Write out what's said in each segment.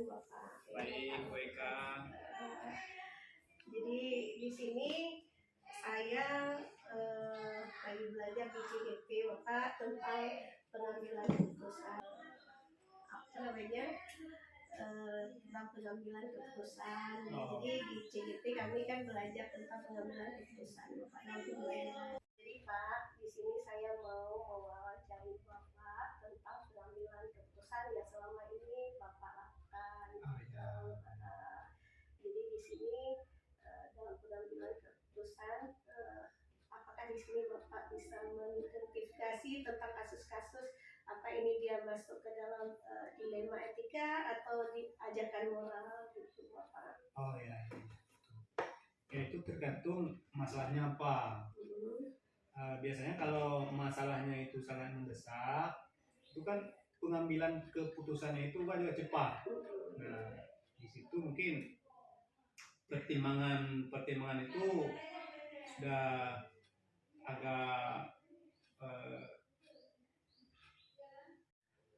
Bapak. Baik, Bu Eka. Jadi di sini saya lagi belajar di CGP Bapak tentang pengambilan keputusan. Apa namanya? Tentang pengambilan keputusan. Jadi di CGP kami kan belajar tentang pengambilan keputusan Bapak. Jadi Pak, di sini saya mau mewawancari Bapak tentang pengambilan keputusan yang selama ini Bapak lakukan. Jadi di sini dalam pengambilan keputusan, apakah di sini Bapak bisa mengidentifikasi tentang kasus-kasus apa ini dia masuk ke dalam dilema etika atau ajakan moral gitu Bapak? Oh ya, ya itu tergantung masalahnya apa. Biasanya kalau masalahnya itu sangat mendesak, itu kan pengambilan keputusannya itu kan juga cepat. Nah, di situ mungkin pertimbangan itu sudah agak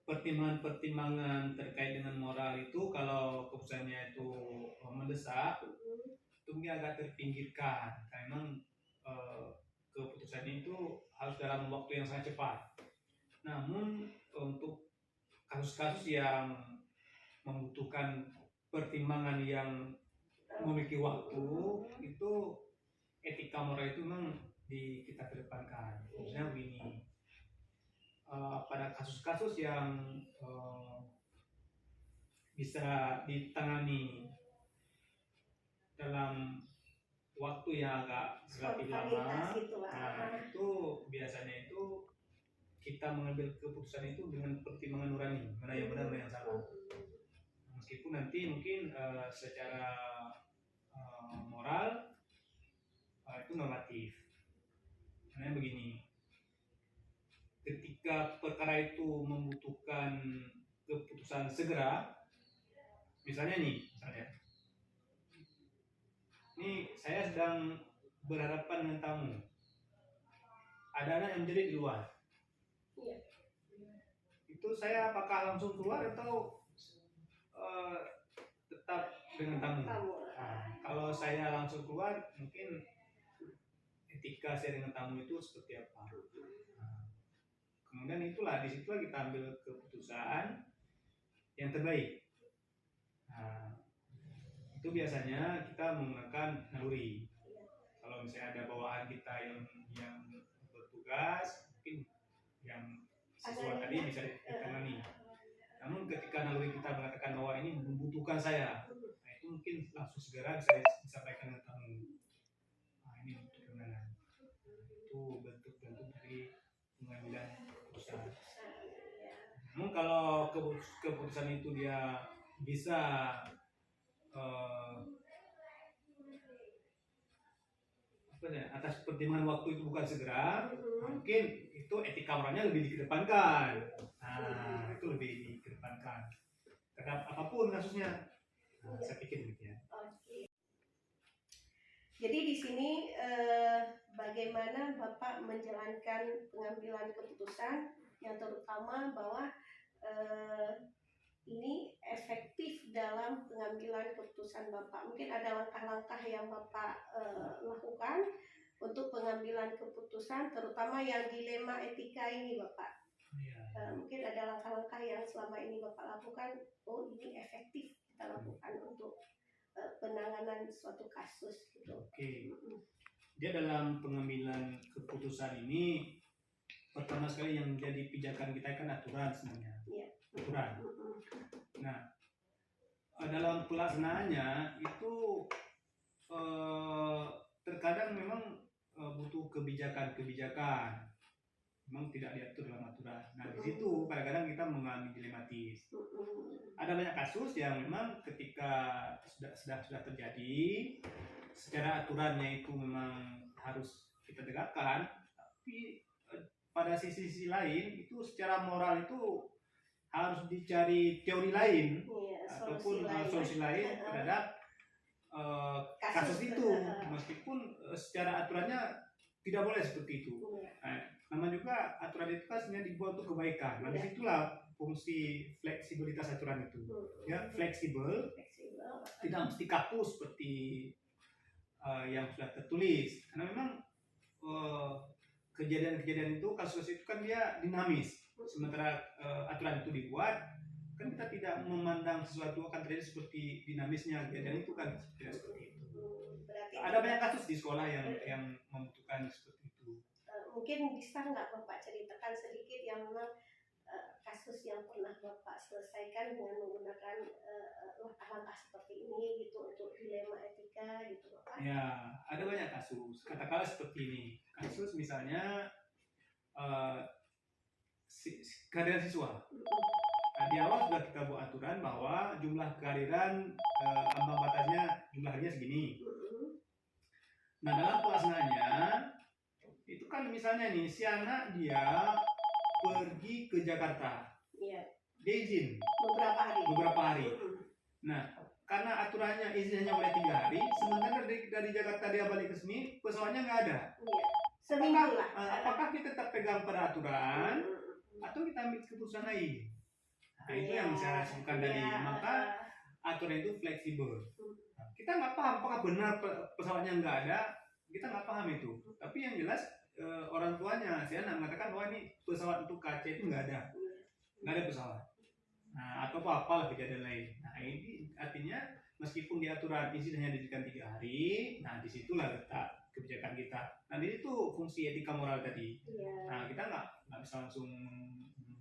pertimbangan terkait dengan moral itu kalau keputusannya itu mendesak itu mungkin agak terpinggirkan karena memang keputusan itu harus dalam waktu yang sangat cepat. Namun untuk kasus-kasus yang membutuhkan pertimbangan yang memiliki waktu itu etika moral itu memang kita kedepankan. Misalnya begini, pada kasus-kasus yang bisa ditangani dalam waktu yang agak relatif lama, nah itu biasanya itu kita mengambil keputusan itu dengan pertimbangan nurani, mana yang benar, mana yang salah. Meskipun nanti mungkin secara moral itu normatif. Karena begini, ketika perkara itu membutuhkan keputusan segera, misalnya ini saya sedang berhadapan dengan tamu, ada anak yang menjerit di luar. Itu saya apakah langsung keluar atau tetap dengan tamu? Nah, kalau saya langsung keluar, mungkin etika saya dengan tamu itu seperti apa? Nah, kemudian disitulah kita ambil keputusan yang terbaik. Nah, itu biasanya kita menggunakan naluri. Kalau misalnya ada bawahan kita yang bertugas, mungkin yang siswa tadi bisa ditangani. Namun ketika naluri kita mengatakan bahwa ini membutuhkan saya, nah itu mungkin langsung segera bisa disampaikan dengan tamu. Nah, ini untuk penanganan. Itu bentuk-bentuk dari pengambilan keputusan. Namun kalau keputusan itu dia bisa atas pertimbangan waktu itu bukan segera, mungkin itu etika moralnya lebih dikedepankan. Nah, itu lebih dikedepankan. Terhadap apapun kasusnya. Nah, saya pikir demikian. Jadi di sini bagaimana Bapak menjalankan pengambilan keputusan yang terutama bahwa ini efektif dalam pengambilan keputusan Bapak. Mungkin ada langkah-langkah yang Bapak lakukan untuk pengambilan keputusan, terutama yang dilema etika ini Bapak. Mungkin ada langkah-langkah yang selama ini Bapak lakukan, oh ini efektif kita lakukan untuk penanganan suatu kasus gitu. Oke. Dia dalam pengambilan keputusan ini pertama sekali yang menjadi pijakan kita kan aturan sebenarnya. Aturan. Nah, dalam pelaksanaannya itu terkadang memang butuh kebijakan. Memang tidak diatur dalam aturan. Nah, di situ kadang-kadang kita mengalami dilematis. Ada banyak kasus yang memang ketika sudah terjadi, secara aturannya itu memang harus kita tegakkan, tapi pada sisi lain itu secara moral itu harus dicari teori lain ataupun solusi lain terhadap kasus itu, meskipun secara aturannya tidak boleh seperti itu. Nama juga aturan itu kan sebenarnya dibuat untuk kebaikan. Nah, disitulah fungsi fleksibilitas aturan itu. Ya, fleksibel, Fleksibel. tidak mesti kaku seperti yang sudah tertulis. Karena memang kejadian-kejadian itu, kasus itu kan dia dinamis. Sementara aturan itu dibuat, kan kita tidak memandang sesuatu akan terjadi seperti dinamisnya kejadian itu, kan tidak seperti itu. Berarti Ada banyak kasus di sekolah yang membutuhkan seperti itu. mungkin bisa nggak Bapak ceritakan sedikit yang memang kasus yang pernah Bapak selesaikan dengan menggunakan langkah-langkah seperti ini gitu untuk dilema etika gitu Bapak? Ya, ada banyak kasus. Katakanlah seperti ini. Kasus misalnya kehadiran siswa. Di awal sudah kita buat aturan bahwa jumlah kehadiran ambang batasnya jumlah harinya segini. Nah, dalam pelaksanaannya itu kan misalnya nih, si anak dia pergi ke Jakarta. Iya. Dia izin Beberapa hari. Nah, karena aturannya izin hanya boleh 3 hari, sementara dari Jakarta dia balik ke sini, pesawatnya nggak ada. Iya. Seminggu lah. Apakah kita tetap pegang peraturan atau kita ambil keputusan lain? Nah, itu yang saya sebutkan tadi. Maka aturan itu fleksibel. Kita nggak paham apakah benar pesawatnya nggak ada, kita nggak paham itu. Tapi yang jelas orang tuanya, si anak mengatakan bahwa ini pesawat untuk KC itu nggak ada pesawat. Nah, atau apa-apalah kejadian lain. Nah, ini artinya meskipun di aturan izin hanya diberikan 3 hari, nah disitulah letak kebijakan kita. Nah, itu fungsi etika moral tadi. Nah, kita nggak bisa langsung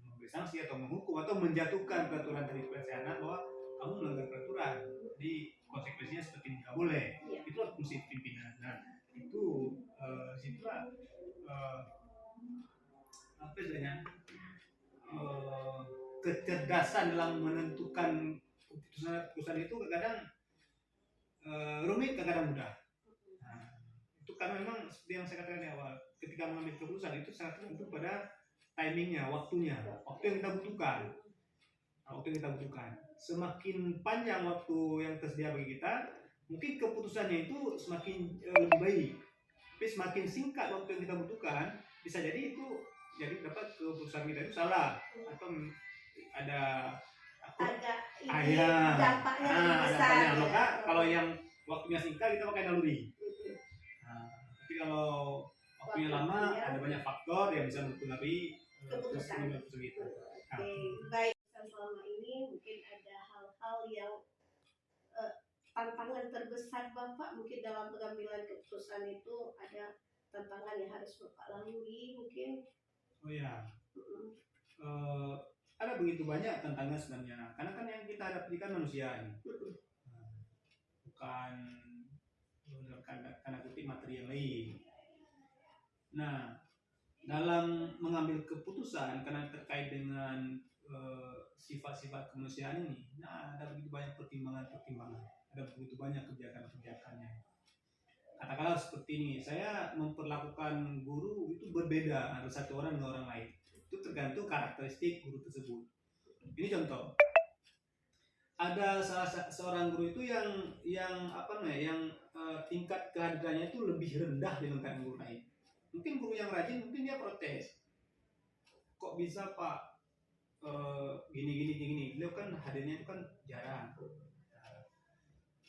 memberi sanksi atau menghukum atau menjatuhkan peraturan tadi kepada si anak bahwa kamu melanggar peraturan. Jadi konsekuensinya seperti ini, nggak boleh. Itulah fungsi pimpinan. Nah, itu situlah apa istilahnya, kecerdasan dalam menentukan keputusan itu kadang rumit, kadang mudah. Nah, itu karena memang seperti yang saya katakan di awal, ketika mengambil keputusan itu sangat tergantung pada timingnya, waktu yang kita butuhkan. Waktu yang kita butuhkan. Semakin panjang waktu yang tersedia bagi kita, mungkin keputusannya itu semakin lebih baik. Tapi semakin singkat waktu yang kita butuhkan, bisa jadi itu jadi dapat keputusan kita itu salah atau ada dampaknya besar. Maka kalau yang waktunya singkat kita pakai naluri. Nah, tapi kalau waktunya lama ada banyak faktor yang bisa mempengaruhi keputusan itu. Baik, selama ini mungkin ada hal-hal yang tantangan terbesar Bapak mungkin dalam pengambilan keputusan itu, ada tantangan yang harus Bapak lalui mungkin. Oh ya, ada begitu banyak tantangan sebenarnya, karena kan yang kita hadapi kan manusia ini, bukan karena kutip materi yang lain. Nah, dalam mengambil keputusan karena terkait dengan sifat-sifat kemanusiaan ini, nah ada begitu banyak pertimbangan-pertimbangan, ada begitu banyak kebijakan-kebijakannya. Katakanlah seperti ini, saya memperlakukan guru itu berbeda antara satu orang dengan orang lain. Itu tergantung karakteristik guru tersebut. Ini contoh. Ada seorang guru itu yang tingkat kehadirannya itu lebih rendah dibandingkan guru lain. Mungkin guru yang rajin, mungkin dia protes. Kok bisa Pak gini? Beliau kan hadirnya itu kan jarang.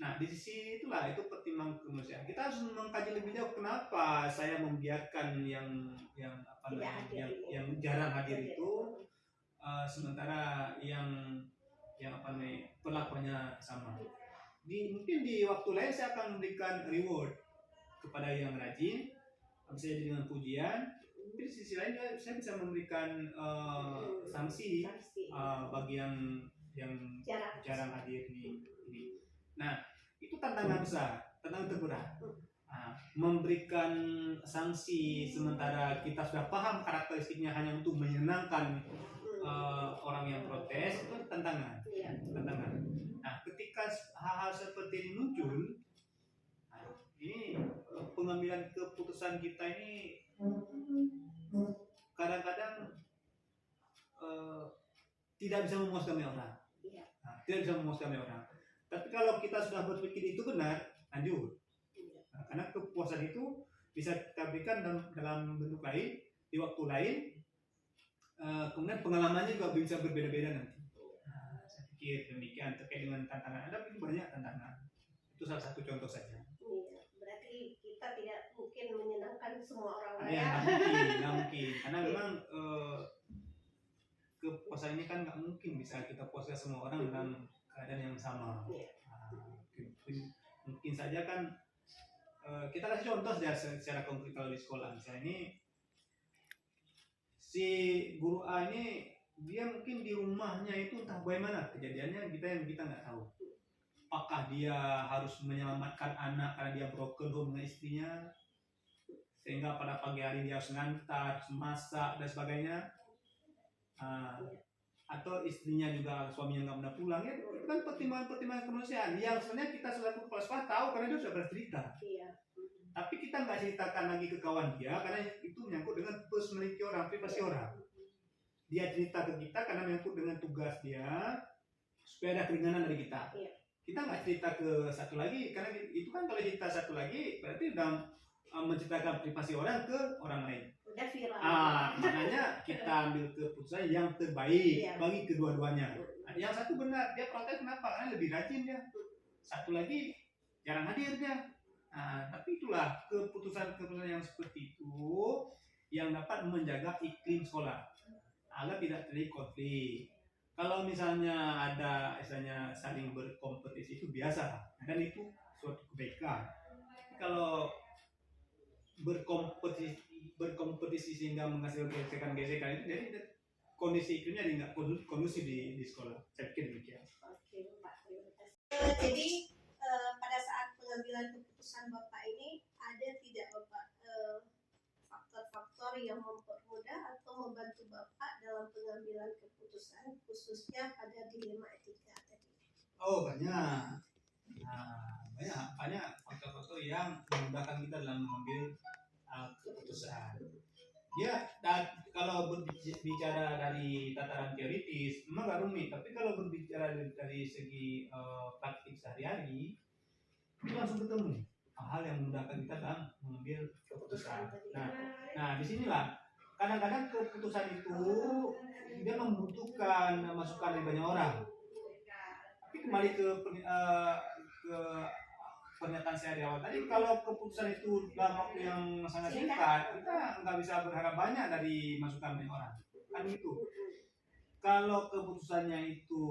Nah, di sisi itulah itu pertimbangan kemanusiaan. Kita harus mengkaji lebih jauh kenapa saya membiarkan yang jarang hadir itu, sementara yang perlakuannya sama. Mungkin di waktu lain saya akan memberikan reward kepada yang rajin, bisa jadi dengan pujian. Tapi di sisi lain saya bisa memberikan sanksi bagi yang jarang hadir ini. Nah, itu tantangan besar, tantangan terberat. Nah, memberikan sanksi sementara kita sudah paham karakteristiknya hanya untuk menyenangkan orang yang protes, itu tantangan. Nah, ketika hal-hal seperti ini muncul, ini pengambilan keputusan kita ini kadang-kadang tidak bisa memuaskan orang. Tidak bisa memuaskan orang. Tapi kalau kita sudah berpikir itu benar, lanjut. Nah, karena kepuasan itu bisa kita berikan dalam bentuk lain, di waktu lain, kemudian pengalamannya juga bisa berbeda-beda nanti. Saya pikir demikian terkait dengan tantangan. Ada itu banyak tantangan. Itu salah satu contoh saja. Iya, berarti kita tidak mungkin menyenangkan semua orang Ya, nggak mungkin. Karena memang kepuasan ini kan nggak mungkin bisa kita puaskan semua orang dalam keadaan yang sama. Mungkin saja kan kita kasih contoh secara konkret kalau di sekolah. Misalnya ini si guru A ini dia mungkin di rumahnya itu entah bagaimana kejadiannya kita nggak tahu. Apakah dia harus menyelamatkan anak karena dia broken home dengan istrinya, sehingga pada pagi hari dia harus ngantar, masak dan sebagainya, atau istrinya juga suaminya nggak pernah pulang, ya itu kan pertimbangan kemanusiaan yang sebenarnya kita selaku kepala sekolah tahu karena dia sudah bercerita. Tapi kita nggak ceritakan lagi ke kawan dia karena itu menyangkut dengan personality orang, privasi orang. Dia cerita ke kita karena menyangkut dengan tugas dia supaya ada keringanan dari kita. Kita nggak cerita ke satu lagi karena itu kan kalau cerita satu lagi berarti udah menceritakan privasi orang ke orang lain. Udah viral. Makanya kita ambil keputusan yang terbaik bagi kedua-duanya. Yang satu benar, dia protes kenapa? Karena lebih rajin dia. Satu lagi jarang hadir dia. Tapi itulah keputusan yang seperti itu yang dapat menjaga iklim sekolah agar tidak terjadi konflik. Kalau misalnya ada misalnya saling berkompetisi itu biasa, dan itu suatu kebaikan. Kalau berkompetisi sehingga menghasilkan gesekan itu, jadi kondisi iklimnya tidak kondusif di sekolah. Saya pikir demikian. Oke, Pak. Jadi pada saat pengambilan keputusan Bapak ini ada tidak Bapak faktor-faktor yang mempermudah atau membantu Bapak dalam pengambilan keputusan khususnya pada dilema etika tadi? Oh, banyak. Banyak faktor-faktor yang memudahkan kita dalam mengambil keputusan. Kalau berbicara dari tataran teoritis memang gak rumit, tapi kalau berbicara dari segi praktik sehari-hari itu langsung ketemu hal-hal yang memudahkan kita dalam mengambil keputusan. Nah disinilah kadang-kadang keputusan itu dia membutuhkan masukan dari banyak orang. Tapi kembali ke pernyataan saya di awal tadi, kalau keputusan itu dalam waktu yang sangat singkat, kita nggak bisa berharap banyak dari masukan banyak orang. Kan itu. Kalau keputusannya itu,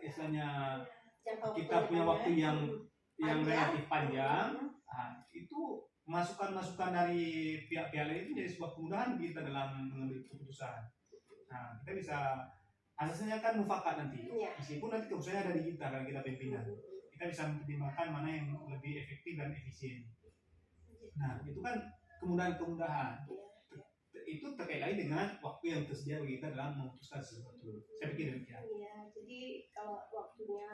misalnya kita punya waktu yang relatif panjang, itu masukan-masukan dari pihak-pihak lain itu jadi sebuah kemudahan kita dalam mengambil keputusan. Nah, kita bisa asasnya kan mufakat nanti, meskipun nanti keputusannya ada di kita karena kita pimpinan. Kita bisa mempertimbangkan mana yang lebih efektif dan efisien. Nah, itu kan kemudahan-kemudahan. Itu terkait lagi dengan waktu yang tersedia bagi kita dalam memutuskan sesuatu. Saya pikir demikian. Iya, jadi kalau waktunya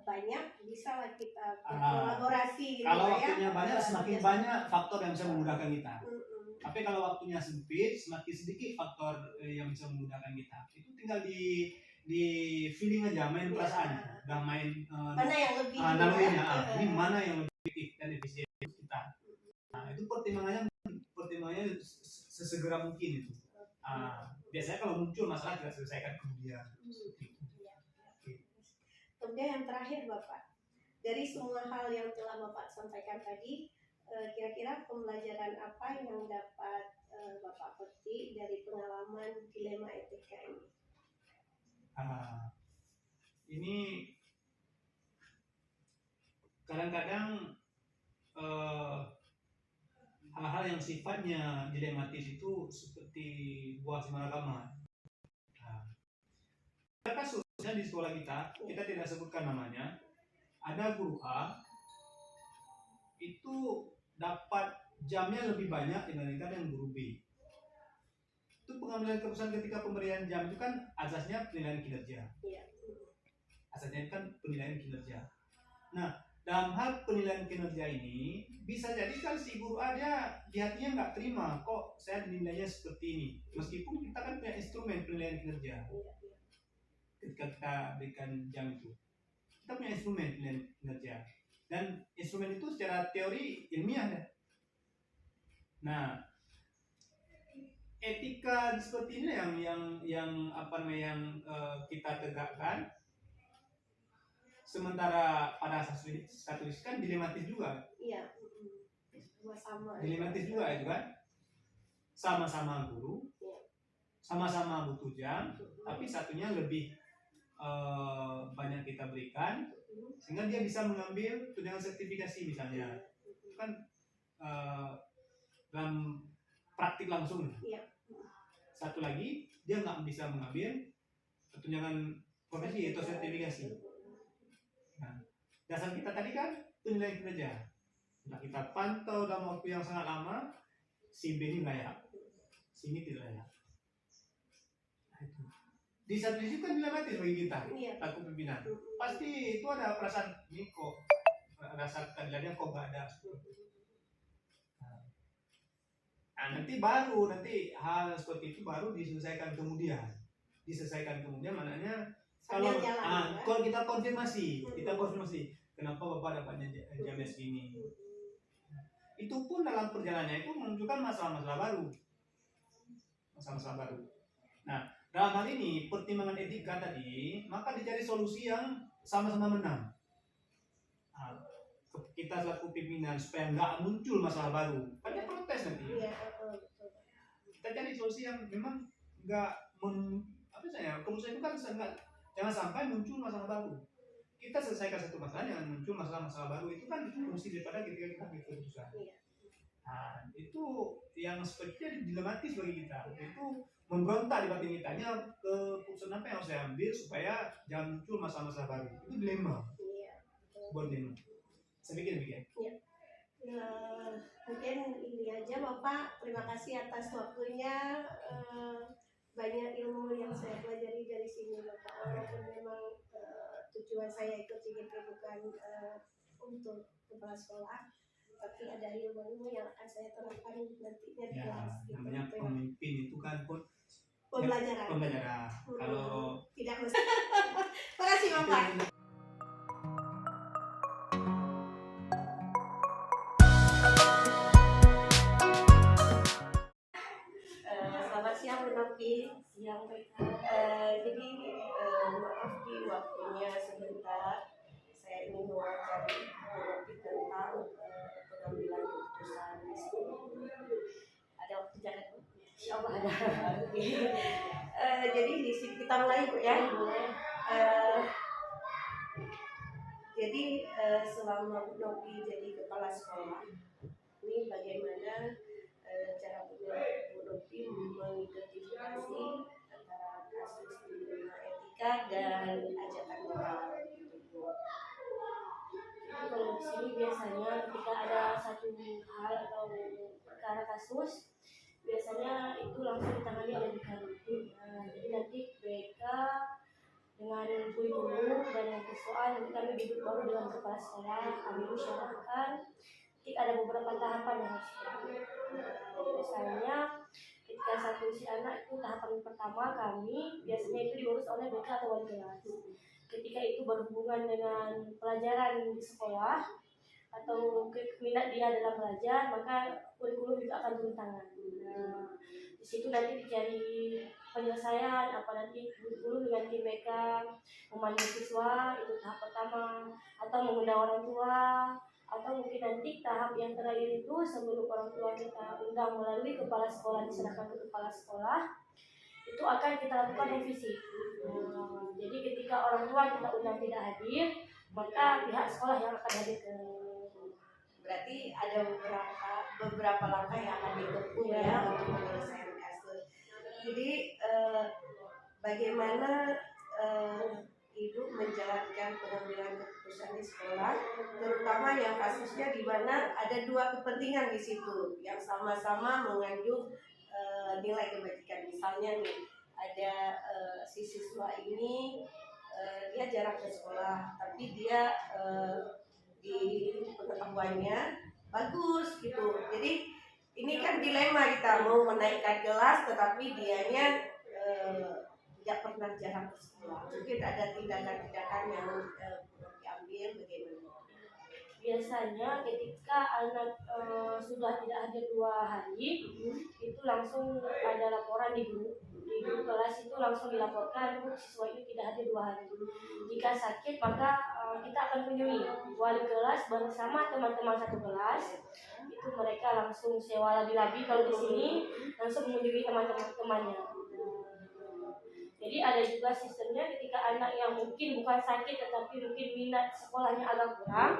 banyak, bisa lah kita berkolaborasi. Kalau waktunya banyak, semakin banyak faktor yang bisa memudahkan kita. Tapi kalau waktunya sempit, semakin sedikit faktor yang bisa memudahkan kita. Itu tinggal di feeling aja, main perasaan, udah main mana yang lebih nalurinya, ini mana yang lebih efektif dan efisien kita. Nah, itu pertimbangannya sesegera mungkin itu. Biasanya kalau muncul masalah kita selesaikan kemudian. Kemudian yang terakhir Bapak, dari semua hal yang telah Bapak sampaikan tadi, kira-kira pembelajaran apa yang dapat Bapak petik dari pengalaman dilema etika ini? Ini kadang-kadang hal-hal yang sifatnya dilematis itu seperti buah simalakama. Ada kasusnya di sekolah kita tidak sebutkan namanya, ada guru A itu dapat jamnya lebih banyak dibandingkan dengan guru B. Itu pengambilan keputusan ketika pemberian jam itu kan asasnya penilaian kinerja. Asasnya kan penilaian kinerja. Nah, dalam hal penilaian kinerja ini bisa jadi kan si guru A di hatinya nggak terima kok saya dinilainya seperti ini, meskipun kita kan punya instrumen penilaian kinerja. Ketika kita berikan jam itu, kita punya instrumen penilaian kinerja, dan instrumen itu secara teori ilmiah ya. Nah, etika seperti ini yang apa namanya yang kita tegakkan. Sementara pada satu sisi kan dilematis juga. Iya. Sama-sama. Dilematis juga itu kan. Sama-sama guru, sama-sama butuh jam, tapi satunya lebih banyak kita berikan sehingga dia bisa mengambil tunjangan sertifikasi misalnya. Itu kan dalam praktik langsung. Iya. Satu lagi dia nggak bisa mengambil tunjangan profesi atau sertifikasi. Nah, dasar kita tadi kan penilaian kinerja. Nah, kita pantau dalam waktu yang sangat lama, si B ini layak, si ini tidak layak. Nah, itu. Di satu sisi kan dilematis bagi kita, takut pimpinan. Pasti itu ada perasaan ini kok, rasa keadilannya kok gak ada. Nah, nanti hal seperti itu baru diselesaikan kemudian. Maknanya kalau kita konfirmasi, kenapa Bapak dapatnya jamnya segini. Itu pun dalam perjalanannya itu menunjukkan masalah-masalah baru. Nah, dalam hal ini pertimbangan etika tadi, maka dicari solusi yang sama-sama menang. Nah, kita selaku pimpinan supaya nggak muncul masalah baru, kan dia protes nanti. Kita cari solusi yang memang nggak kerusuhan itu kan jangan sampai muncul masalah baru. Kita selesaikan satu masalah, jangan muncul masalah-masalah baru. Itu kan fungsi daripada ketika kita ambil keputusan. Nah, itu yang sepertinya dilematis bagi kita. Itu memberontak di batin kita. Ini keputusan apa yang harus saya ambil supaya jangan muncul masalah-masalah baru. Itu dilema. Sebuah dilema. Saya pikir demikian. Mungkin ini aja Bapak. Terima kasih atas waktunya. Banyak ilmu yang saya pelajari dari sini Bapak. Walaupun memang tujuan saya ikut CGP bukan untuk kepala sekolah, tapi ada ilmu-ilmu yang akan saya terapkan nantinya di kelas. Namanya pemimpin itu kan pun pembelajaran. Kalau tidak mesti. Terima kasih Bapak. Selamat siang Bu Novi. Jadi maaf di waktunya sebentar. Saya ingin mewakili Bu Novi tentang pengambilan keputusan itu. Ada waktu jangan? Insya Allah ada. Jadi di sini kita mulai Bu ya. Jadi selama Bu Novi jadi kepala sekolah, ini bagaimana cara Bu Novi mengidentifikasi antara kasus dilema etika dan ajakan moral. Jadi kalau di sini biasanya ketika ada satu hal atau perkara kasus, biasanya itu langsung ditangani oleh BK. Jadi nanti BK dengan guru dan yang persoalan nanti kami duduk baru dengan kepala sekolah, kami musyawarahkan. Ada beberapa tahapan yang harus dilakukan. Misalnya ketika satu usia anak itu tahapan pertama kami biasanya itu diurus oleh BK atau wali kelas. Ketika itu berhubungan dengan pelajaran di sekolah atau minat dia dalam belajar, maka kurikulum juga akan turun tangan. Di situ nanti dicari penyelesaian apa nanti kurikulum dengan tim BK memanggil siswa itu tahap pertama, atau mengundang orang tua, atau mungkin nanti tahap yang terakhir itu sebelum orang tua kita undang melalui kepala sekolah, diserahkan ke kepala sekolah, itu akan kita lakukan revisi. Jadi ketika orang tua kita undang tidak hadir, maka pihak sekolah yang akan hadir ke. Berarti ada beberapa langkah yang akan ditempuh ya untuk menyelesaikan kasus. Jadi bagaimana Ibu menjalankan pengambilan keputusan di sekolah, terutama yang kasusnya di mana ada dua kepentingan di situ yang sama-sama mengandung nilai kebajikan. Misalnya nih, ada si siswa ini dia jarang ke sekolah, tapi dia di pengetahuannya bagus gitu. Jadi ini kan dilema, kita mau menaikkan kelas tetapi dianya tidak pernah jarang ke sekolah. Mungkin ada tindakan-tindakan yang diambil bagaimana? biasanya ketika anak sudah tidak hadir 2 hari itu langsung ada laporan di grup kelas, itu langsung dilaporkan siswa ini tidak hadir 2 hari. Jika sakit maka kita akan kunjungi wali kelas bersama teman-teman satu kelas, itu mereka langsung sewa labi-labi kalau di sini langsung mengunjungi teman-temannya. Jadi ada juga sistemnya ketika anak yang mungkin bukan sakit tetapi mungkin minat sekolahnya agak kurang,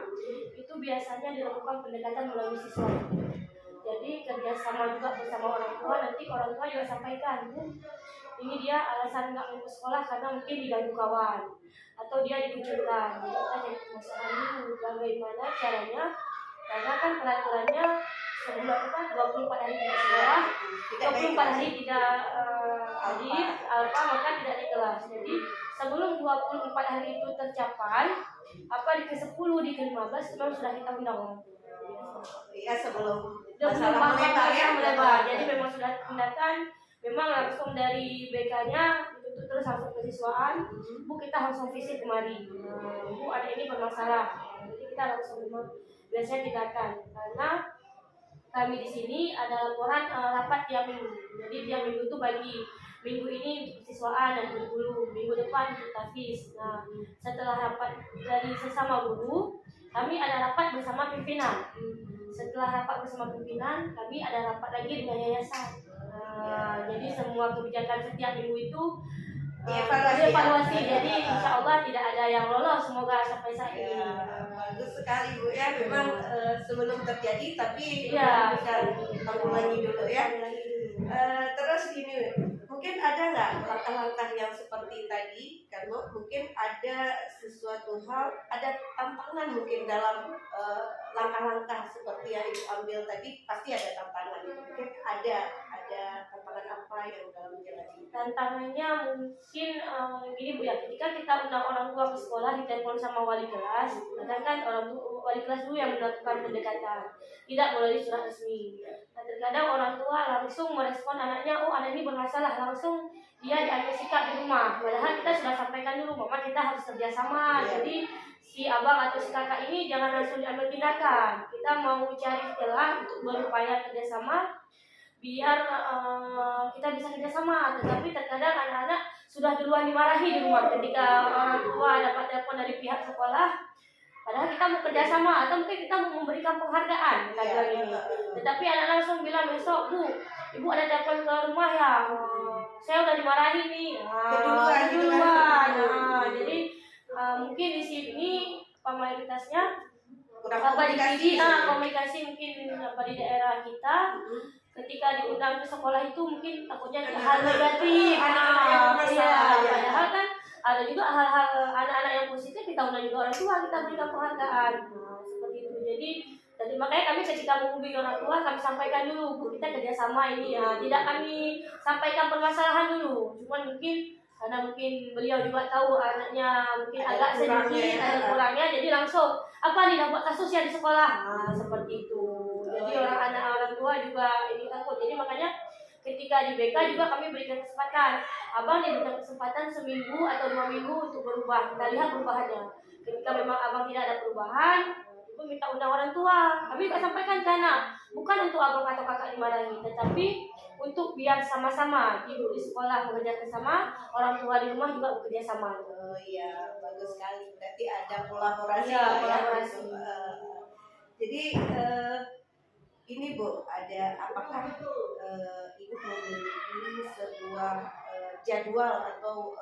itu biasanya dilakukan pendekatan melalui siswa. Jadi kerjasama juga bersama orang tua, nanti orang tua juga sampaikan, Bu, ini dia alasan nggak mau ke sekolah karena mungkin diganggu kawan atau dia dikucilkan. Jadi kita cari permasalahan dulu bagaimana caranya, karena kan peraturannya sebelum 24 hari tidak sekolah, 24 hari tidak hadir, maka tidak di kelas. Jadi sebelum 24 hari itu tercapai, di ke-10, di ke-15 memang sudah kita undang orang tua. Ya, sebelum masalah melebar. Jadi memang sudah tindakan, memang langsung dari BK-nya ditutup terus langsung ke siswaan. Bu, kita langsung visit kemari. Bu, ada ini bermasalah. Jadi kita langsung memang biasanya tindakan, karena kami di sini ada laporan rapat tiap minggu. Jadi tiap minggu itu bagi minggu ini siswaan dan guru, minggu depan untuk tafis. Nah, setelah rapat dari sesama guru, kami ada rapat bersama pimpinan. Setelah rapat bersama pimpinan, kami ada rapat lagi dengan yayasan. Jadi semua kebijakan setiap minggu itu dievaluasi. Jadi insya Allah tidak ada yang lolos, semoga sampai saat ini. Bagus sekali Bu ya, memang sebelum terjadi tapi ya, bisa tanggulangi dulu ya. Terus gini, mungkin ada nggak langkah-langkah yang seperti tadi, karena mungkin ada sesuatu hal, ada tantangan mungkin dalam langkah-langkah seperti yang Ibu ambil tadi, pasti ada tantangan. Mungkin ada tantangan apa yang dalam menjalani? Tantangannya mungkin gini Bu ya, ketika kita undang orang tua ke sekolah, ditelepon sama wali kelas, kadang kan wali kelas dulu yang melakukan pendekatan, tidak melalui surat resmi. Nah, terkadang orang tua langsung merespon anaknya, oh anak ini bermasalah, langsung dia diambil sikap di rumah. Padahal kita sudah sampaikan dulu, Mama kita harus kerjasama. Jadi si abang atau si kakak ini jangan langsung diambil tindakan. Kita mau cari celah untuk berupaya kerjasama, biar kita bisa kerjasama. Tetapi terkadang anak-anak sudah duluan dimarahi di rumah ketika orang tua dapat telepon dari pihak sekolah, padahal kita mau kerjasama atau mungkin kita mau memberikan penghargaan ini. Tetapi anak langsung bilang besok, Bu, Ibu ada telepon ke rumah ya, saya udah dimarahi nih. Keduluan. Jadi mungkin di sini mayoritasnya komunikasi mungkin di daerah kita. Ketika diundang ke sekolah itu mungkin takutnya hal negatif, padahal kan ada juga hal-hal anak-anak yang positif, kita undang juga orang tua, kita berikan penghargaan, seperti itu. Jadi makanya kami ketika menghubungi orang tua, kami sampaikan dulu, Bu, kita kerjasama ini ya, tidak kami sampaikan permasalahan dulu, cuman mungkin karena mungkin beliau juga tahu anaknya mungkin agak sedikit ada kurangnya, jadi langsung apa nih dapat kasus ya di sekolah, seperti itu. Jadi orang tua juga ini takut. Jadi makanya ketika di BK juga kami berikan kesempatan, abang diberikan kesempatan seminggu atau 2 minggu untuk berubah, kita lihat perubahannya. Ketika memang abang tidak ada perubahan, ibu minta undang orang tua. Kami juga sampaikan ke anak, bukan untuk abang atau kakak dimarahi, tetapi untuk biar sama-sama ibu di sekolah bekerja bersama, orang tua di rumah juga bekerja sama. Oh iya, bagus sekali. Berarti ada kolaborasi. Jadi ini Bu, apakah Ibu memiliki sebuah jadwal atau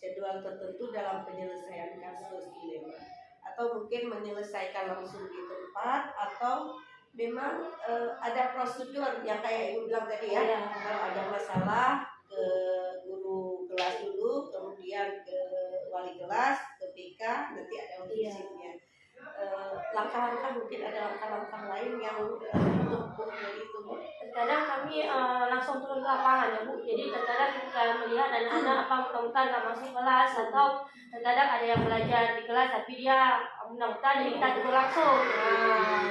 jadwal tertentu dalam penyelesaian kasus dilema, atau mungkin menyelesaikan langsung di tempat, atau memang ada prosedur yang kayak Ibu bilang tadi ya, kalau ada masalah ke guru kelas dulu, kemudian ke wali kelas, ke BK, nanti ada visitnya. Langkah-langkah mungkin ada langkah-langkah lain yang ditempuh dari itu. Terkadang kami langsung turun ke lapangan ya Bu. Jadi terkadang kita melihat anak-anak mudah-mudahan nggak masuk kelas, atau terkadang ada yang belajar di kelas tapi dia mudah-mudahan, jadi kita turun langsung.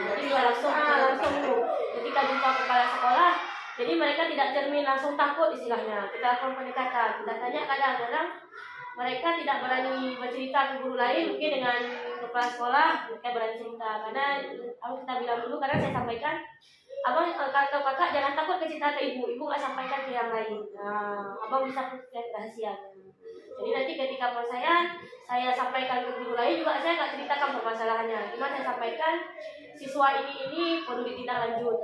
Jadi langsung Bu. Ketika jumpa kepala sekolah, jadi mereka tidak cermin langsung takut istilahnya. Kita lakukan pendekatan. Kita tanya kadang-kadang mereka tidak berani bercerita ke guru lain. Mungkin dengan kepala sekolah mereka berani cerita, karena harus kita bilang dulu, karena saya sampaikan, abang kakak jangan takut ke cerita ke ibu nggak sampaikan ke yang lain. Nah, abang bisa punya rahasia. Jadi nanti ketika mau saya sampaikan ke guru lain juga, saya nggak ceritakan permasalahannya, cuma saya sampaikan siswa ini perlu ditindaklanjut,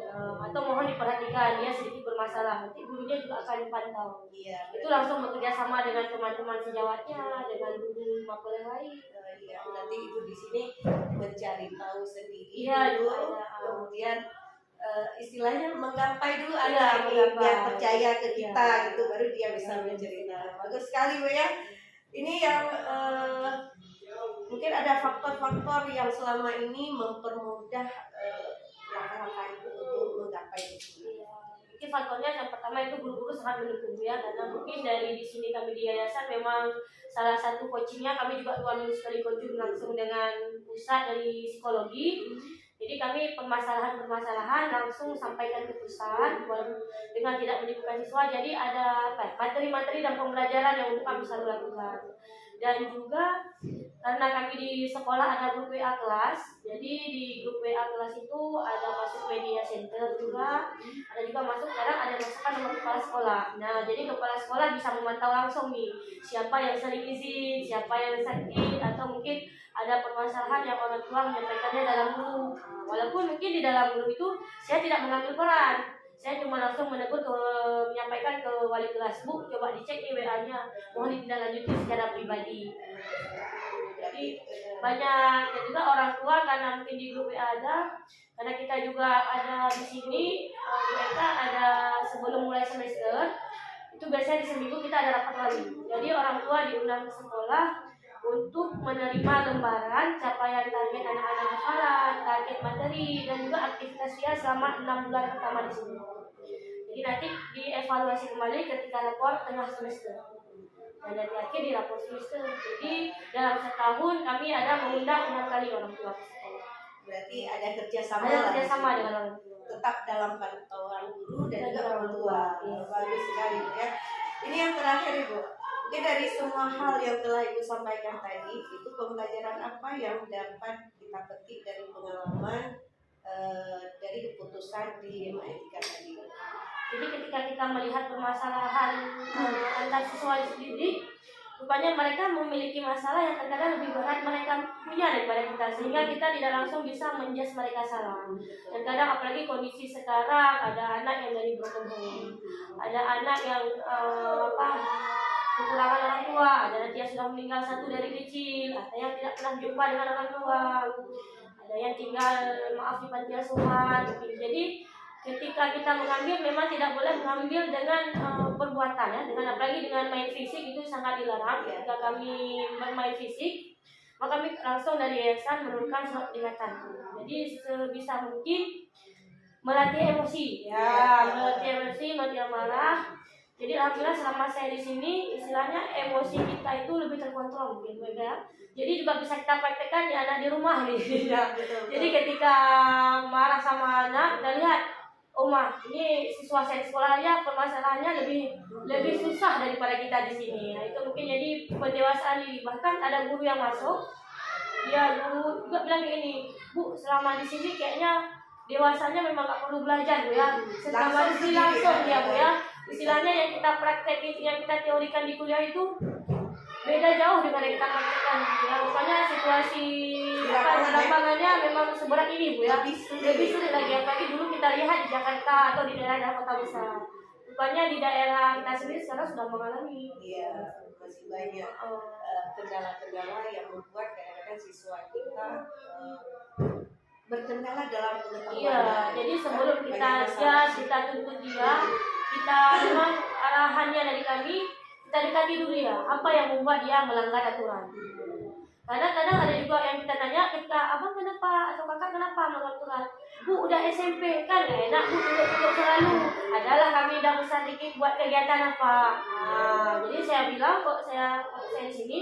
atau mohon diperhatikan dia sedikit bermasalah. Nanti gurunya juga akan dipantau. Iya, Itu langsung bekerja sama dengan teman-teman sejawatnya, dengan guru mapel yang lain. iya, nanti ibu di sini mencari tahu sendiri Iya, dulu, iya. kemudian istilahnya menggapai dulu Iya, anak ini menggapai. biar percaya ke kita Iya. gitu, baru dia bisa mencerita. Bagus sekali Bu ya. Ini yang mungkin ada faktor-faktor yang selama ini mempermudah langkah-langkah itu untuk menggapai itu. Iya. Mungkin faktornya yang pertama itu guru-guru sangat mendukung ya, karena mungkin dari di sini kami di yayasan memang salah satu coachingnya kami juga 2 minggu sekali coaching langsung dengan pusat dari psikologi. Jadi kami permasalahan langsung sampaikan ke pusat dengan tidak menimbulkan siswa. Jadi ada materi-materi dan pembelajaran yang untuk kami selalu lakukan. Dan juga karena kami di sekolah ada grup WA kelas, jadi di grup WA kelas itu ada masuk media center juga, ada juga masuk, kadang ada masukan nomor kepala sekolah. Nah, jadi kepala sekolah bisa memantau langsung nih siapa yang sering izin, siapa yang sakit, atau mungkin ada permasalahan yang orang tua menyampaikannya dalam grup. Walaupun mungkin di dalam grup itu saya tidak mengambil peran, saya cuma langsung menyampaikan ke wali kelas, Bu, coba dicek nih WA-nya, mohon ditindaklanjuti secara pribadi. Jadi banyak dan juga orang tua, karena mungkin di grup WA ada, karena kita juga ada di sini, mereka ada sebelum mulai semester itu biasanya di seminggu kita ada rapat wali. Jadi orang tua diundang ke sekolah untuk menerima lembaran capaian target anak-anak hafalan, target materi, dan juga aktivitas dia selama 6 bulan pertama di sini. Jadi nanti dievaluasi kembali ketika rapor tengah semester, dan nanti akhir di rapor semester. Jadi dalam setahun kami ada mengundang 6 kali orang tua ke sekolah. Berarti ada kerjasama. Ada kerjasama dengan orang tua. Tetap dalam pantauan guru dan juga Dan orang tua. Yes. Bagus sekali Bu ya. Ini yang terakhir Ibu. Mungkin dari semua hal yang telah Ibu sampaikan tadi, itu pembelajaran apa yang dapat kita petik dari pengalaman dari keputusan di etika tadi? Jadi ketika kita melihat permasalahan antar siswa didik, rupanya mereka memiliki masalah yang terkadang lebih berat mereka punya daripada kita, sehingga kita tidak langsung bisa menjudge mereka salah. Dan kadang apalagi kondisi sekarang, ada anak yang dari broken home, ada anak yang kekurangan orang tua, ada anak yang sudah meninggal satu dari kecil, ada yang tidak pernah jumpa dengan orang tua, ada yang tinggal di panti asuhan. Jadi ketika kita mengambil, memang tidak boleh mengambil dengan perbuatan ya, dengan apalagi dengan main fisik, itu sangat dilarang. Ketika kami bermain fisik, maka kami langsung dari yayasan menurunkan surat peringatan. Jadi sebisa mungkin melatih emosi, melatih emosi, melatih amarah. Jadi alhamdulillah selama saya di sini, istilahnya emosi kita itu lebih terkontrol mungkin ya. Jadi juga bisa kita praktekkan di anak di rumah nih. Jadi ketika marah sama anak, kita lihat, Oma, ini siswa saya di sekolah aja permasalahannya lebih susah daripada kita di sini. Nah, itu mungkin jadi pendewasaan diri. Bahkan ada guru yang masuk, guru juga bilang gini, Bu, selama di sini kayaknya dewasanya memang gak perlu belajar Bu ya. Selama di sini langsung ya Bu ya. Istilahnya yang kita praktek, yang kita teorikan di kuliah itu beda jauh dengan yang kita praktekkan. Ya, rupanya situasi lapangannya memang seberat ini Bu ya. Lebih sulit lagi, apalagi dulu kita lihat di Jakarta atau di daerah kota besar. Rupanya di daerah kita sendiri sekarang sudah mengalami. Iya, masih banyak kendala-kendala yang membuat kadang-kadang siswa kita berkendala dalam pengetahuan. Iya, jadi sebelum kita tuntut dia, kita memang arahannya dari kami, kita dekati dulu ya, apa yang membuat dia melanggar aturan. Kadang-kadang ada juga yang kita tanya, ketika abang kenapa atau kakak kenapa melanggar aturan? Bu, udah SMP kan gak enak Bu duduk selalu. Adalah kami udah besar dikit buat kegiatan apa. Nah, jadi saya bilang kok saya di sini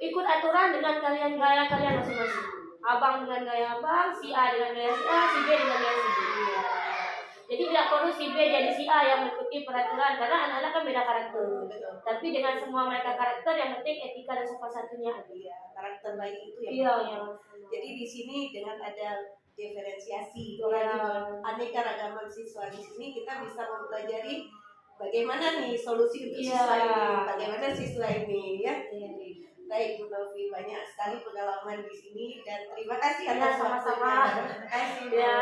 ikut aturan dengan gaya kalian masing-masing. Abang dengan gaya abang, si A dengan gaya si A, si B dengan gaya si B. Jadi tidak perlu si B jadi si A yang mengikuti peraturan, karena anak-anak kan beda karakter. Betul. Tapi dengan semua mereka karakter, yang penting etika dan sopan santunnya ada. Iya, karakter baik itu yang Iya, penting. yang Jadi di sini dengan ada diferensiasi, Iya. aneka ragaman siswa di sini kita bisa mempelajari bagaimana nih solusi untuk Iya. siswa ini, bagaimana siswa ini ya. Iya. Baik Bu Novi, banyak sekali pengalaman di sini dan terima kasih Iya, atas sama-sama. waktunya. Terima kasih Bu. Ya.